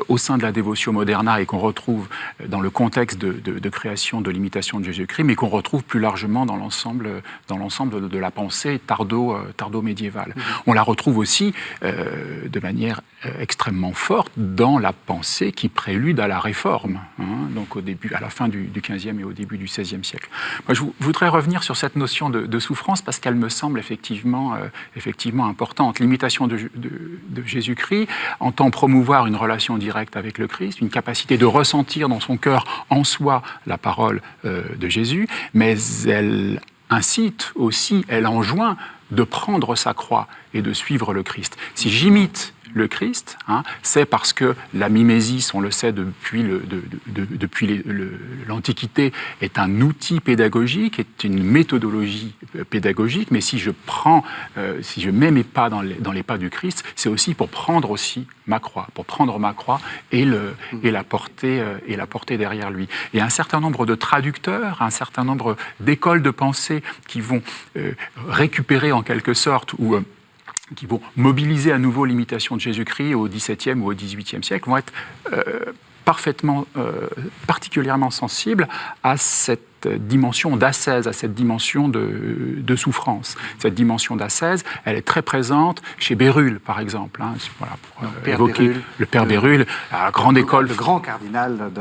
Speaker 3: au sein de la dévotion moderna et qu'on retrouve dans le contexte de création de l'imitation de Jésus-Christ, mais qu'on retrouve plus largement dans l'ensemble de la pensée tardo-médiévale. On la retrouve aussi de manière extrêmement forte dans la pensée qui prélude à la Réforme, donc à la fin du XVe et au début du XVIe siècle. Moi, je voudrais revenir sur cette notion de souffrance parce qu'elle me semble effectivement importante. L'imitation de Jésus-Christ entend promouvoir une relation directe avec le Christ, une capacité de ressentir dans son cœur en soi la parole de Jésus, mais elle incite aussi, elle enjoint de prendre sa croix et de suivre le Christ. Si j'imite le Christ, c'est parce que la mimésis, on le sait depuis l'Antiquité, est un outil pédagogique, est une méthodologie pédagogique, mais si je mets mes pas dans les pas du Christ, c'est aussi pour prendre aussi ma croix, et la porter derrière lui. Et un certain nombre de traducteurs, un certain nombre d'écoles de pensée qui vont récupérer en quelque sorte ou qui vont mobiliser à nouveau l'imitation de Jésus-Christ au XVIIe ou au XVIIIe siècle, vont être particulièrement sensibles à cette dimension d'ascèse, à cette dimension de souffrance. Cette dimension d'ascèse, elle est très présente chez Bérulle, par exemple. Pour évoquer Bérulle, le père Bérulle, à la grande école.
Speaker 1: Le grand cardinal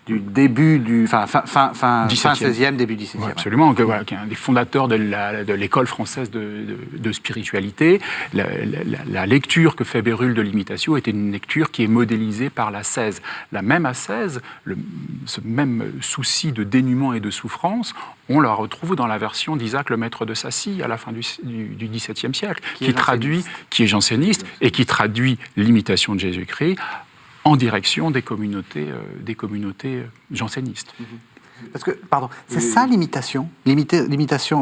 Speaker 1: du début fin 16e, début 17e.
Speaker 3: Ouais, absolument, qui est un des fondateurs de l'école française de spiritualité. La lecture que fait Bérulle de l'imitation est une lecture qui est modélisée par l'ascèse. La même ascèse, ce même souci de dénuement et de souffrance, on la retrouve dans la version d'Isaac le maître de Sacy à la fin du XVIIe siècle, qui est janséniste et qui traduit l'imitation de Jésus-Christ en direction des communautés jansénistes.
Speaker 1: Parce que, c'est ça l'imitation,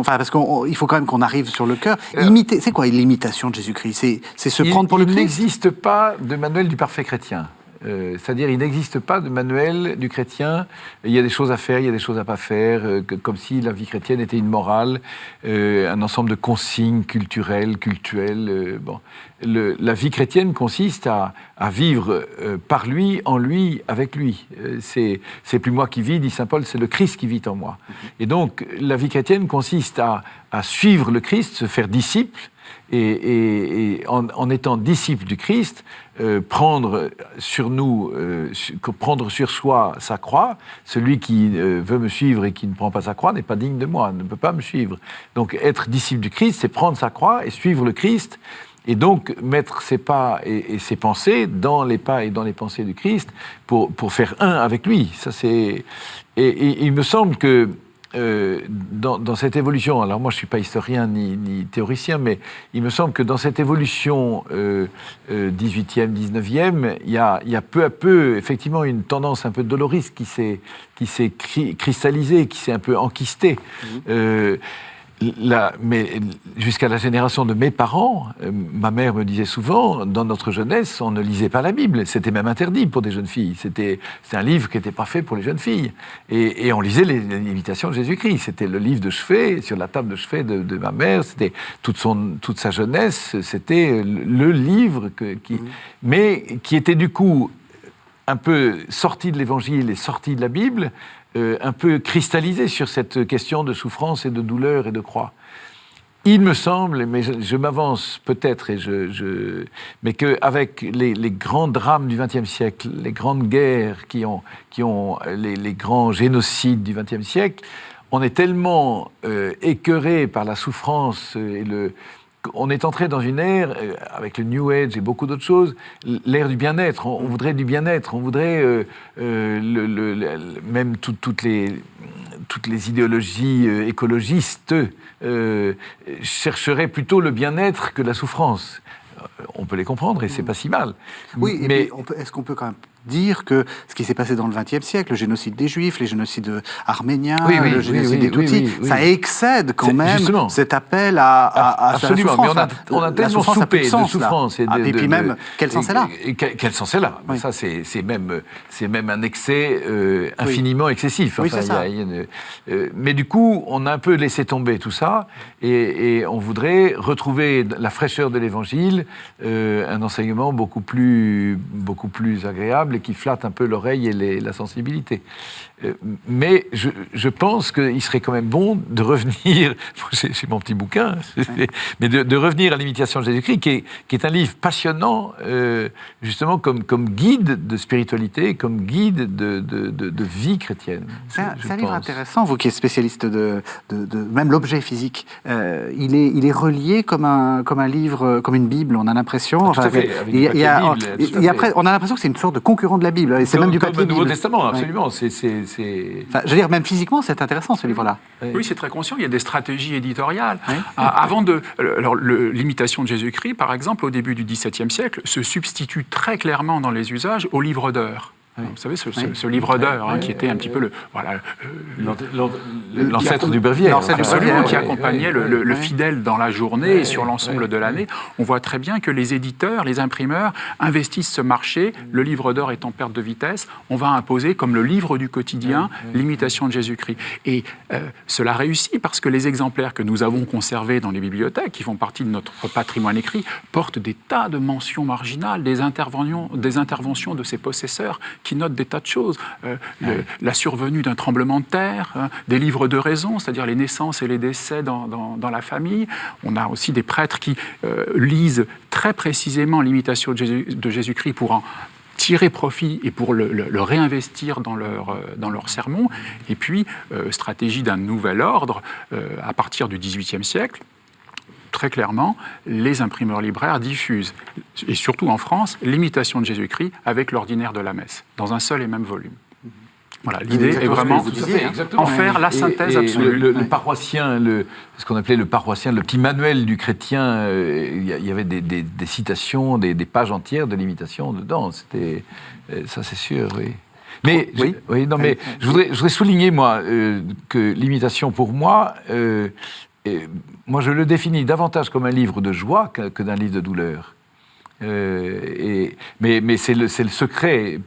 Speaker 1: parce qu'il faut quand même qu'on arrive sur le cœur. Imiter, c'est quoi l'imitation de Jésus-Christ? C'est se prendre pour le Christ.
Speaker 2: Il n'existe pas de manuel du parfait chrétien. C'est-à-dire, il n'existe pas de manuel du chrétien. Il y a des choses à faire, il y a des choses à pas faire, comme si la vie chrétienne était une morale, un ensemble de consignes culturelles. La vie chrétienne consiste à vivre par lui, en lui, avec lui. C'est plus moi qui vis, dit saint Paul, c'est le Christ qui vit en moi. Et donc, la vie chrétienne consiste à suivre le Christ, se faire disciple, et en étant disciple du Christ, prendre sur nous, prendre sur soi sa croix. Celui qui veut me suivre et qui ne prend pas sa croix n'est pas digne de moi, ne peut pas me suivre. Donc être disciple du Christ, c'est prendre sa croix et suivre le Christ, et donc mettre ses pas et ses pensées dans les pas et dans les pensées du Christ pour faire un avec lui. Ça, c'est... Et il me semble que dans cette évolution, alors moi je ne suis pas historien ni théoricien, mais il me semble que dans cette évolution 18e, 19e, il y a peu à peu effectivement une tendance un peu doloriste qui s'est cristallisée, qui s'est un peu enquistée. Mais jusqu'à la génération de mes parents, ma mère me disait souvent, dans notre jeunesse, on ne lisait pas la Bible. C'était même interdit pour des jeunes filles. C'était un livre qui n'était pas fait pour les jeunes filles. Et on lisait l'imitation de Jésus-Christ. C'était le livre de chevet, sur la table de chevet de ma mère. C'était toute sa jeunesse. C'était le livre mais qui était du coup un peu sorti de l'Évangile et sorti de la Bible, un peu cristallisé sur cette question de souffrance et de douleur et de croix. Il me semble, mais je m'avance peut-être, mais qu'avec les grands drames du XXe siècle, les grandes guerres les grands génocides du XXe siècle, on est tellement écœuré par la souffrance on est entré dans une ère, avec le New Age et beaucoup d'autres choses, l'ère du bien-être. On voudrait du bien-être, on voudrait même toutes les idéologies écologistes chercheraient plutôt le bien-être que la souffrance. On peut les comprendre et c'est pas si mal.
Speaker 1: Oui, mais est-ce qu'on peut quand même dire que ce qui s'est passé dans le XXe siècle, le génocide des Juifs, les génocides arméniens, le génocide des Tutsis, ça excède quand même cet appel à
Speaker 2: absolument,
Speaker 1: la souffrance.
Speaker 2: Mais on a tellement soupé de souffrance.
Speaker 1: Et puis même, quel sens est là?
Speaker 2: Quel sens est là? Ça, c'est même un excès infiniment excessif.
Speaker 1: Enfin, c'est ça.
Speaker 2: Mais du coup, on a un peu laissé tomber tout ça et on voudrait retrouver la fraîcheur de l'Évangile, un enseignement beaucoup plus agréable et qui flatte un peu l'oreille et la sensibilité. Mais je pense qu'il serait quand même bon de revenir, j'ai mon petit bouquin, mais de revenir à l'imitation de Jésus-Christ, qui est un livre passionnant, justement comme guide de spiritualité, comme guide de vie chrétienne.
Speaker 1: C'est un livre intéressant, vous qui êtes spécialiste de même l'objet physique. Il est relié comme un livre, comme une Bible, on a l'impression.
Speaker 2: Tout à fait,
Speaker 1: après, on a l'impression que c'est une sorte de concurrent de la Bible. Et c'est même du papier
Speaker 2: comme le Nouveau
Speaker 1: Bible.
Speaker 2: Testament, absolument.
Speaker 1: Enfin, je veux dire, même physiquement, c'est intéressant ce livre-là.
Speaker 3: Oui, c'est très conscient. Il y a des stratégies éditoriales. Alors, l'imitation de Jésus-Christ, par exemple, au début du XVIIe siècle, se substitue très clairement dans les usages au livre d'heures. Vous savez, ce livre d'heures, qui était un petit peu
Speaker 2: l'ancêtre du Breviaire.
Speaker 3: Absolument, qui accompagnait le fidèle dans la journée et sur l'ensemble de l'année. On voit très bien que les éditeurs, les imprimeurs investissent ce marché. Le livre d'heures est en perte de vitesse. On va imposer comme le livre du quotidien l'imitation de Jésus-Christ. Et cela réussit parce que les exemplaires que nous avons conservés dans les bibliothèques, qui font partie de notre patrimoine écrit, portent des tas de mentions marginales, des interventions de ses possesseurs qui notent des tas de choses. La survenue d'un tremblement de terre, des livres de raison, c'est-à-dire les naissances et les décès dans la famille. On a aussi des prêtres qui lisent très précisément l'imitation de Jésus-Christ pour en tirer profit et pour le réinvestir dans leur sermon. Et puis, stratégie d'un nouvel ordre, à partir du XVIIIe siècle, très clairement, les imprimeurs libraires diffusent, et surtout en France, l'imitation de Jésus-Christ avec l'ordinaire de la messe, dans un seul et même volume. Voilà, l'idée est vraiment en faire la synthèse absolue.
Speaker 2: Le paroissien, ce qu'on appelait le paroissien, le petit manuel du chrétien, il y avait des citations, des pages entières de l'imitation dedans. C'était, ça c'est sûr, oui. Mais, je voudrais souligner, moi, que l'imitation, pour moi, moi, je le définis davantage comme un livre de joie que d'un livre de douleur. Mais c'est le secret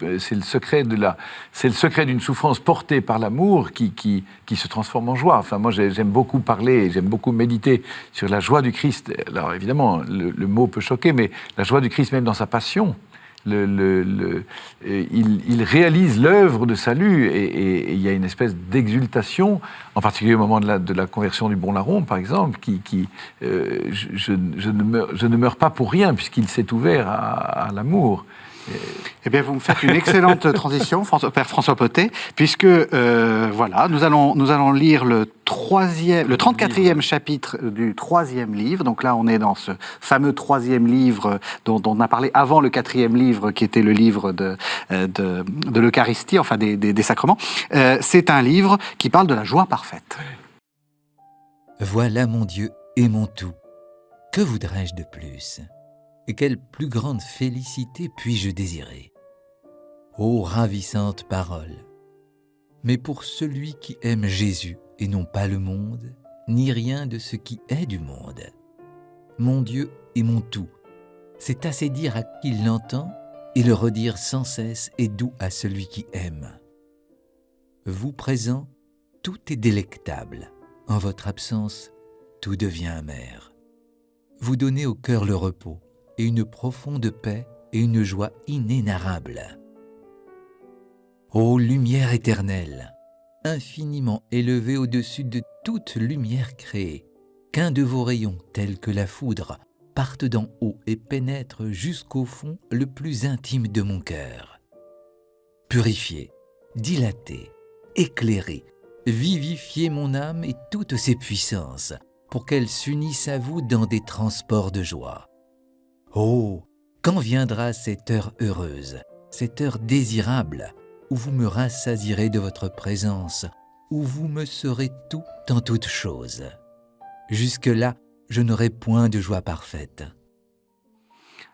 Speaker 2: d'une souffrance portée par l'amour qui se transforme en joie. Enfin, moi, j'aime beaucoup parler, j'aime beaucoup méditer sur la joie du Christ. Alors, évidemment, le mot peut choquer, mais la joie du Christ, même dans sa passion. il réalise l'œuvre de salut et il y a une espèce d'exultation, en particulier au moment de la conversion du bon larron, par exemple, je ne meurs pas pour rien puisqu'il s'est ouvert à l'amour.
Speaker 1: Eh bien, vous me faites une excellente transition, Père François Pottet, puisque voilà, nous allons lire le 34e chapitre du 3e livre. Donc là, on est dans ce fameux 3e livre dont on a parlé avant le 4e livre, qui était le livre de l'Eucharistie, enfin des sacrements. C'est un livre qui parle de la joie parfaite.
Speaker 4: Voilà mon Dieu et mon tout. Que voudrais-je de plus ? Et quelle plus grande félicité puis-je désirer ? Ô ravissante parole ! Mais pour celui qui aime Jésus et non pas le monde, ni rien de ce qui est du monde, mon Dieu est mon tout. C'est assez dire à qui l'entend, et le redire sans cesse est doux à celui qui aime. Vous présent, tout est délectable. En votre absence, tout devient amer. Vous donnez au cœur le repos, et une profonde paix et une joie inénarrable. Ô lumière éternelle, infiniment élevée au-dessus de toute lumière créée, qu'un de vos rayons, tel que la foudre, parte d'en haut et pénètre jusqu'au fond le plus intime de mon cœur. Purifiez, dilatez, éclairez, vivifiez mon âme et toutes ses puissances, pour qu'elles s'unissent à vous dans des transports de joie. Oh, quand viendra cette heure heureuse, cette heure désirable, où vous me rassasierez de votre présence, où vous me serez tout en toutes choses. Jusque-là, je n'aurai point de joie parfaite.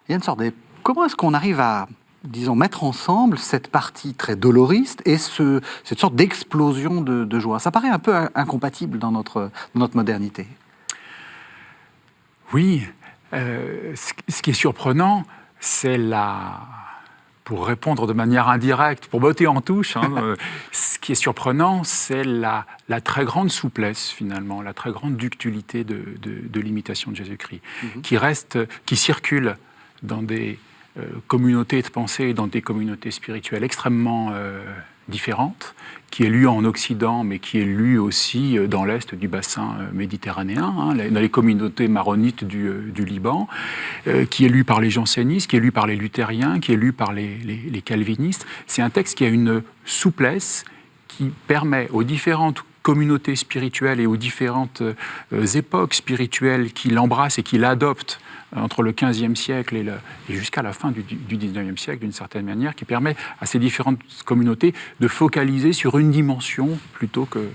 Speaker 1: Yann Sordet, comment est-ce qu'on arrive à, disons, mettre ensemble cette partie très doloriste et cette sorte d'explosion de joie ? Ça paraît un peu incompatible dans notre modernité.
Speaker 3: Oui. Ce qui est surprenant, c'est pour répondre de manière indirecte, pour botter en touche, ce qui est surprenant, c'est la très grande souplesse, finalement, la très grande ductilité de l'imitation de Jésus-Christ, qui circule dans des communautés de pensée, dans des communautés spirituelles extrêmement différentes, qui est lu en Occident, mais qui est lu aussi dans l'Est du bassin méditerranéen, dans les communautés maronites du Liban, qui est lu par les jansénistes, qui est lu par les luthériens, qui est lu par les calvinistes. C'est un texte qui a une souplesse qui permet aux différentes communautés spirituelles et aux différentes époques spirituelles qui l'embrassent et qui l'adoptent entre le XVe siècle et jusqu'à la fin du XIXe siècle, d'une certaine manière, qui permet à ces différentes communautés de focaliser sur une dimension plutôt que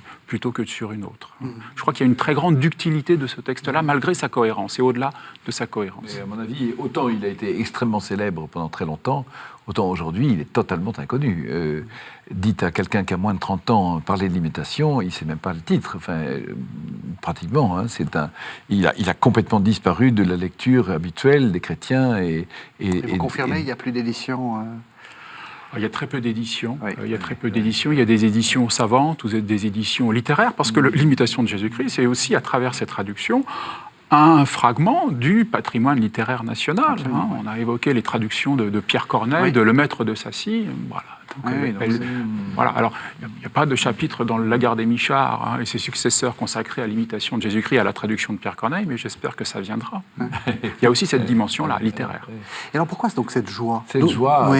Speaker 3: sur une autre. Je crois qu'il y a une très grande ductilité de ce texte-là, malgré sa cohérence, et au-delà de sa cohérence.
Speaker 2: Mais à mon avis, autant il a été extrêmement célèbre pendant très longtemps, autant aujourd'hui, il est totalement inconnu. Dites à quelqu'un qui a moins de 30 ans parler de l'imitation, il ne sait même pas le titre. Enfin, pratiquement, il a complètement disparu de la lecture habituelle des chrétiens. Et
Speaker 1: vous confirmez, il n'y a plus d'édition
Speaker 3: Il y a très peu d'éditions.
Speaker 1: Oui.
Speaker 3: Il y a très peu d'éditions. Il y a des éditions savantes ou des éditions littéraires, parce que l'imitation de Jésus-Christ, c'est aussi, à travers ces traductions, un fragment du patrimoine littéraire national. On a évoqué les traductions de Pierre Corneille, de Le Maître de Sacy. Voilà. Voilà. Alors, il n'y a pas de chapitre dans le Lagarde et Michard et ses successeurs consacrés à l'imitation de Jésus-Christ, à la traduction de Pierre Corneille, mais j'espère que ça viendra. Il y a aussi cette dimension-là, littéraire.
Speaker 1: Et alors, pourquoi donc cette joie ?
Speaker 2: Cette joie,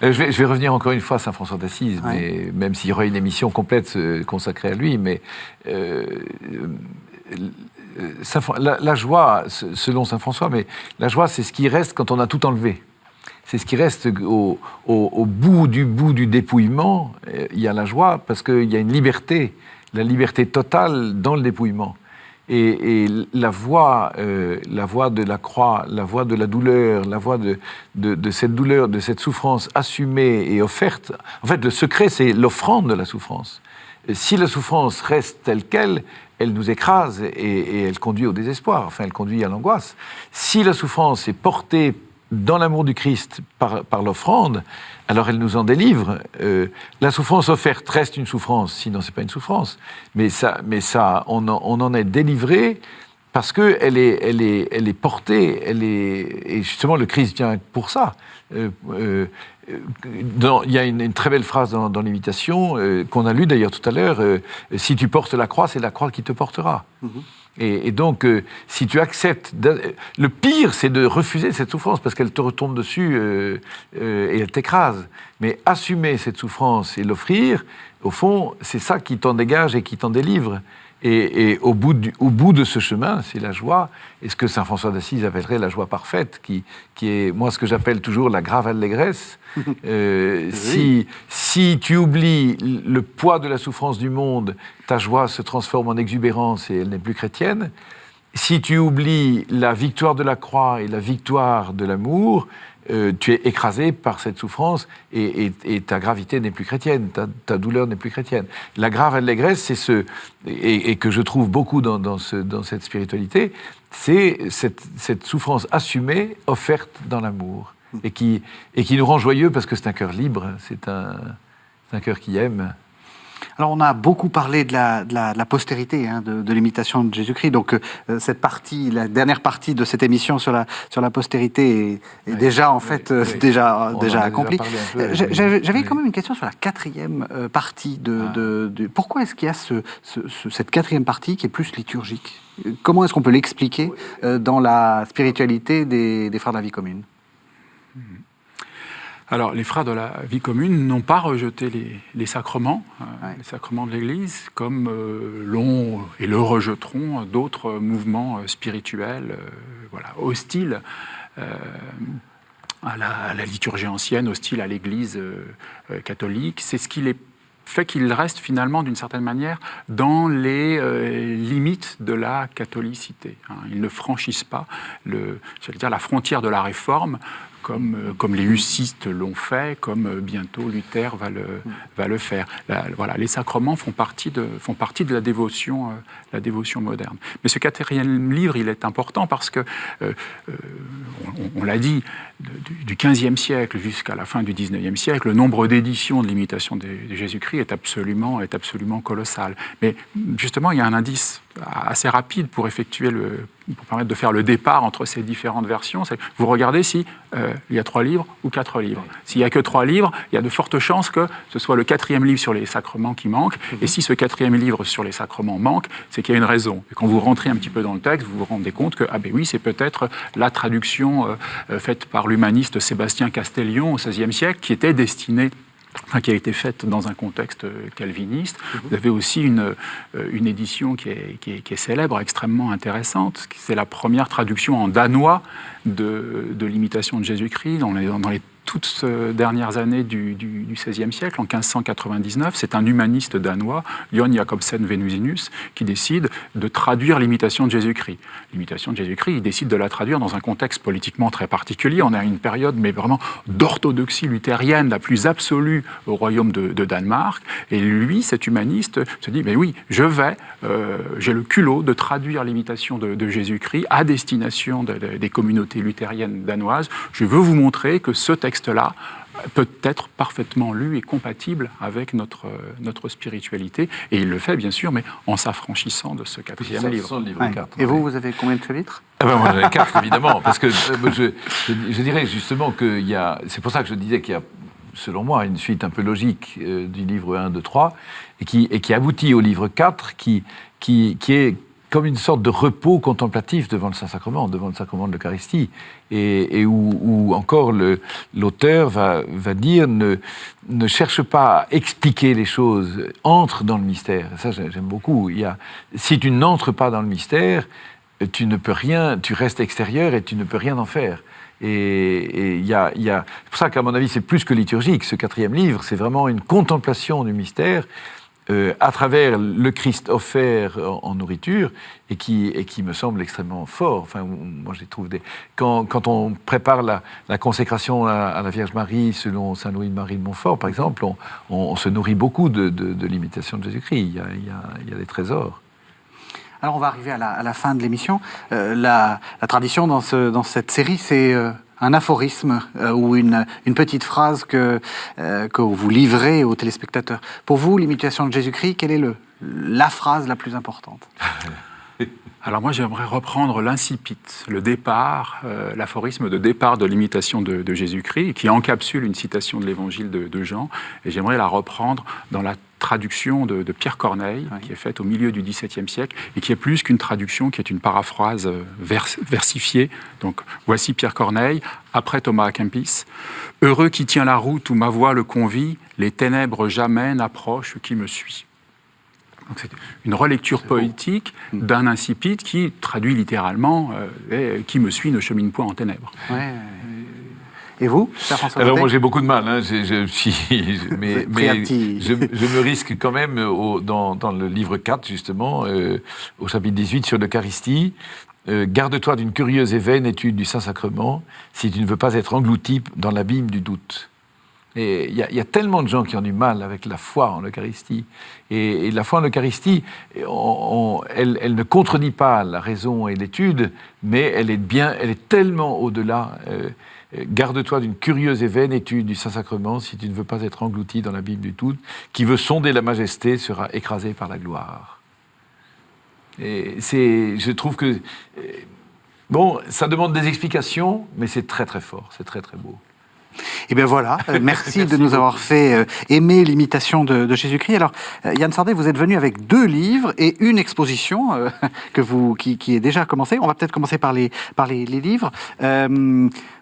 Speaker 2: je vais revenir encore une fois à Saint François d'Assise, mais même s'il y aurait une émission complète consacrée à lui, mais la joie, selon Saint François, mais la joie, c'est ce qui reste quand on a tout enlevé. C'est ce qui reste au bout du dépouillement. Il y a la joie parce qu'il y a une liberté, la liberté totale dans le dépouillement. Et la voix de la croix, la voix de la douleur, la voix de cette douleur, de cette souffrance assumée et offerte. En fait, le secret, c'est l'offrande de la souffrance. Et si la souffrance reste telle qu'elle, elle nous écrase et elle conduit au désespoir, enfin elle conduit à l'angoisse. Si la souffrance est portée dans l'amour du Christ par l'offrande, alors elle nous en délivre. La souffrance offerte reste une souffrance, sinon c'est pas une souffrance. Mais ça, on en est délivré parce qu'elle est portée, et justement le Christ vient pour ça. Il y a une très belle phrase dans l'Imitation, qu'on a lue d'ailleurs tout à l'heure, si tu portes la croix, c'est la croix qui te portera. Et donc, si tu acceptes... Le pire, c'est de refuser cette souffrance, parce qu'elle te retombe dessus et elle t'écrase. Mais assumer cette souffrance et l'offrir, au fond, c'est ça qui t'en dégage et qui t'en délivre. Et au bout de ce chemin, c'est la joie, et ce que saint François d'Assise appellerait la joie parfaite, qui est, moi, ce que j'appelle toujours la grave allégresse. Si tu oublies le poids de la souffrance du monde, ta joie se transforme en exubérance et elle n'est plus chrétienne. Si tu oublies la victoire de la croix et la victoire de l'amour, tu es écrasé par cette souffrance et ta gravité n'est plus chrétienne, ta douleur n'est plus chrétienne. La grave allégresse, c'est et que je trouve beaucoup dans cette spiritualité, c'est cette souffrance assumée, offerte dans l'amour, et qui nous rend joyeux parce que c'est un cœur libre, c'est un cœur qui aime.
Speaker 1: Alors, on a beaucoup parlé de la postérité, de l'imitation de Jésus-Christ. Donc, cette partie, la dernière partie de cette émission sur la postérité est déjà, en fait, déjà accomplie. J'avais quand même une question sur la quatrième partie. Pourquoi est-ce qu'il y a cette quatrième partie qui est plus liturgique ? Comment est-ce qu'on peut l'expliquer dans la spiritualité des Frères de la vie commune ?
Speaker 3: Alors, les Frères de la vie commune n'ont pas rejeté les sacrements, les sacrements de l'Église, comme l'ont et le rejetteront d'autres mouvements spirituels hostiles à la liturgie ancienne, hostiles à l'Église catholique. C'est ce qui les fait qu'ils restent finalement, d'une certaine manière, dans les limites de la catholicité. Ils ne franchissent pas la frontière de la réforme, comme les hussistes l'ont fait, comme bientôt Luther va le faire. Les sacrements font partie de la dévotion moderne. Mais ce quatrième livre, il est important parce que, on l'a dit, du XVe siècle jusqu'à la fin du XIXe siècle, le nombre d'éditions de l'imitation de Jésus-Christ est absolument colossal. Mais justement, il y a un indice assez rapide pour permettre de faire le départ entre ces différentes versions. C'est vous regardez si il y a 3 livres ou 4 livres. S'il n'y a que 3 livres, il y a de fortes chances que ce soit le 4e livre sur les sacrements qui manque. Et si ce 4e livre sur les sacrements manque, c'est qu'il y a une raison. Et quand vous rentrez un petit peu dans le texte, vous vous rendez compte que, c'est peut-être la traduction faite par l'humaniste Sébastien Castellion au XVIe siècle qui était destinée, qui a été faite dans un contexte calviniste. Vous avez aussi une édition qui est célèbre, extrêmement intéressante. C'est la première traduction en danois de l'imitation de Jésus-Christ dans les toutes dernières années du XVIe siècle, en 1599. C'est un humaniste danois, Jon Jacobsen Venusinus, qui décide de traduire l'imitation de Jésus-Christ. L'imitation de Jésus-Christ, il décide de la traduire dans un contexte politiquement très particulier. On a une période, mais vraiment, d'orthodoxie luthérienne la plus absolue au royaume de Danemark. Et lui, cet humaniste, se dit, mais oui, j'ai le culot de traduire l'imitation de Jésus-Christ à destination des communautés luthériennes danoises. Je veux vous montrer que ce texte-là peut être parfaitement lu et compatible avec notre spiritualité. Et il le fait, bien sûr, mais en s'affranchissant de ce 4e livre.
Speaker 1: Et vous avez combien de chapitres ?
Speaker 2: Moi, j'en ai 4, évidemment, parce que je dirais justement qu'il y a... C'est pour ça que je disais qu'il y a, selon moi, une suite un peu logique du livre 1, 2, 3, et qui aboutit au livre 4, qui est comme une sorte de repos contemplatif devant le Saint-Sacrement, devant le sacrement de l'Eucharistie, et où encore l'auteur va dire ne cherche pas à expliquer les choses, entre dans le mystère. Ça, j'aime beaucoup. Si tu n'entres pas dans le mystère, tu ne peux rien, tu restes extérieur et tu ne peux rien en faire. Et c'est pour ça qu'à mon avis, c'est plus que liturgique. Ce 4e livre, c'est vraiment une contemplation du mystère, à travers le Christ offert en nourriture, et qui me semble extrêmement fort. Enfin, moi, je les trouve quand on prépare la consécration à la Vierge Marie, selon saint Louis de Marie de Montfort, par exemple, on se nourrit beaucoup de l'imitation de Jésus-Christ. Il y a des trésors.
Speaker 1: Alors, on va arriver à la fin de l'émission. La tradition dans cette série, c'est un aphorisme ou une petite phrase que vous livrez aux téléspectateurs. Pour vous, l'imitation de Jésus-Christ, quelle est la phrase la plus importante ?
Speaker 3: Alors moi, j'aimerais reprendre l'incipit, le départ, l'aphorisme de départ de l'imitation de Jésus-Christ, qui encapsule une citation de l'évangile de Jean, et j'aimerais la reprendre dans la traduction de Pierre Corneille, qui est faite au milieu du XVIIe siècle, et qui est plus qu'une traduction, qui est une paraphrase versifiée. Donc voici Pierre Corneille, après Thomas à Kempis. « Heureux qui tient la route où ma voix le convie, les ténèbres jamais n'approchent qui me suit. » Donc c'est une relecture poétique d'un incipit qui traduit littéralement « Qui me suit ne chemine point en ténèbres ».
Speaker 1: Et vous, François
Speaker 2: Alors moi j'ai beaucoup de mal, mais je me risque quand même dans le livre 4 justement, au chapitre 18 sur l'Eucharistie. Garde-toi d'une curieuse et vaine étude du Saint-Sacrement si tu ne veux pas être englouti dans l'abîme du doute. Et il y a tellement de gens qui ont du mal avec la foi en l'Eucharistie. Et la foi en l'Eucharistie, elle ne contredit pas la raison et l'étude, mais elle est tellement au-delà. Garde-toi d'une curieuse et vaine étude du Saint-Sacrement si tu ne veux pas être englouti dans l'abîme du doute. Qui veut sonder la majesté sera écrasé par la gloire. Et je trouve que... Bon, ça demande des explications, mais c'est très très fort, c'est très très beau.
Speaker 1: Eh bien voilà, merci de nous avoir fait aimer l'imitation de Jésus-Christ. Alors, Yann Sardet, vous êtes venu avec 2 livres et une exposition qui est déjà commencée. On va peut-être commencer par les livres.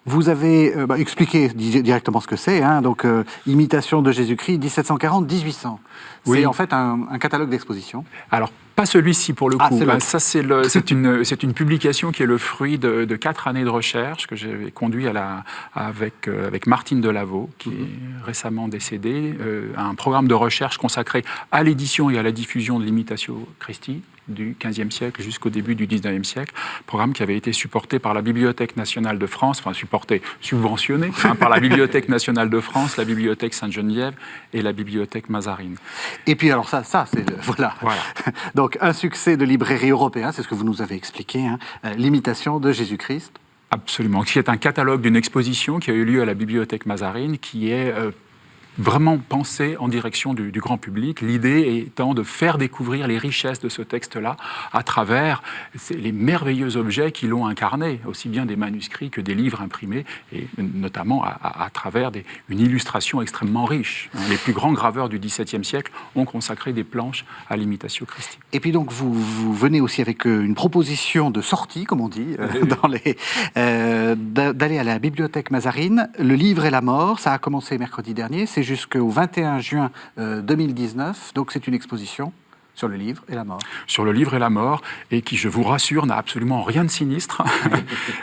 Speaker 1: Vous avez expliqué directement ce que c'est, donc imitation de Jésus-Christ, 1740-1800. Oui. C'est en fait un catalogue d'exposition.
Speaker 3: Alors, pas celui-ci pour le coup. Ça, c'est une publication qui est le fruit de 4 années de recherche que j'ai conduit avec Martine Delaveau, qui est récemment décédée, un programme de recherche consacré à l'édition et à la diffusion de l'imitatio Christi du XVe siècle jusqu'au début du XIXe siècle, programme qui avait été supporté par la Bibliothèque nationale de France, subventionné par la Bibliothèque nationale de France, la Bibliothèque Sainte-Geneviève et la Bibliothèque Mazarine.
Speaker 1: Et puis alors ça c'est voilà. Donc un succès de librairie européen, c'est ce que vous nous avez expliqué, l'imitation de Jésus-Christ.
Speaker 3: Absolument, qui est un catalogue d'une exposition qui a eu lieu à la Bibliothèque Mazarine, qui est vraiment pensé en direction du grand public, l'idée étant de faire découvrir les richesses de ce texte-là à travers les merveilleux objets qui l'ont incarné, aussi bien des manuscrits que des livres imprimés, et notamment à travers une illustration extrêmement riche. Les plus grands graveurs du XVIIe siècle ont consacré des planches à l'imitatio Christi.
Speaker 1: Et puis donc vous venez aussi avec une proposition de sortie, comme on dit, d'aller à la Bibliothèque Mazarine. Le livre et la mort, ça a commencé mercredi dernier, c'est jusqu'au 21 juin 2019, donc c'est une exposition sur le livre et la mort.
Speaker 3: Sur le livre et la mort, et qui, je vous rassure, n'a absolument rien de sinistre.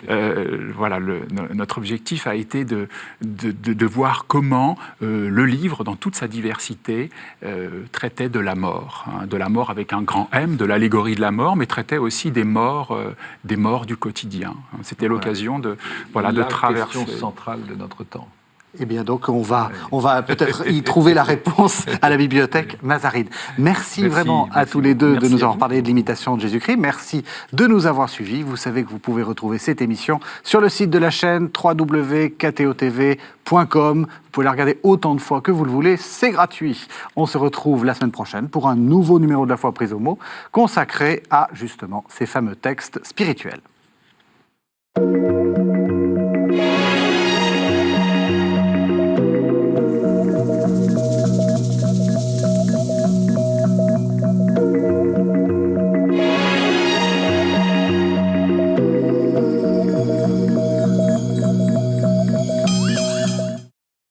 Speaker 3: Notre objectif a été de voir comment le livre, dans toute sa diversité, traitait de la mort avec un grand M, de l'allégorie de la mort, mais traitait aussi des morts du quotidien. C'était l'occasion de traverser.
Speaker 2: La question centrale de notre temps.
Speaker 1: Eh bien, donc, on va peut-être y trouver la réponse à la bibliothèque Mazarine. Merci vraiment à tous les deux de nous avoir parlé de l'imitation de Jésus-Christ. Merci de nous avoir suivis. Vous savez que vous pouvez retrouver cette émission sur le site de la chaîne www.ktotv.com. Vous pouvez la regarder autant de fois que vous le voulez. C'est gratuit. On se retrouve la semaine prochaine pour un nouveau numéro de La Foi prise au mot consacré à, justement, ces fameux textes spirituels.